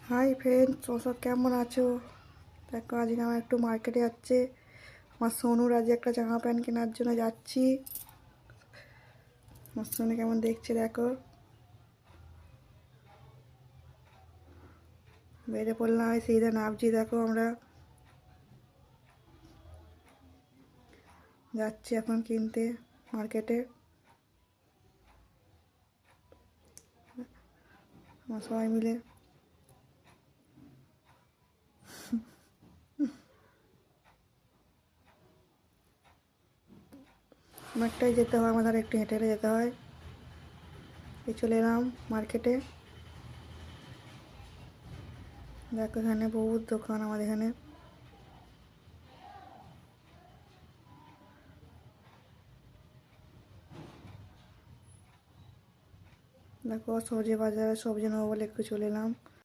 Hi friends, তোমরা সব কেমন আছো? দেখো আজকে আমার একটু মার্কেটে যাচ্ছে। আমার সোনুর আজ একটা জামা প্যান্ট কেনার জন্য যাচ্ছি। আমার সোনু কেমন দেখছে দেখো। বেরিয়ে পড়লাম, আমি সিধা নামছি। দেখো আমরা যাচ্ছি এখন কিনতে মার্কেটে। আমার সবাই মিলে অনেকটাই যেতে হয়, আমাদের একটু হেঁটে হেঁটে যেতে হয়। এই চলে এলাম মার্কেটে। দেখো এখানে বহুত দোকান আমাদের এখানে। দেখো সবজি বাজারে সবজি নেবো বলে একটু চলে এলাম।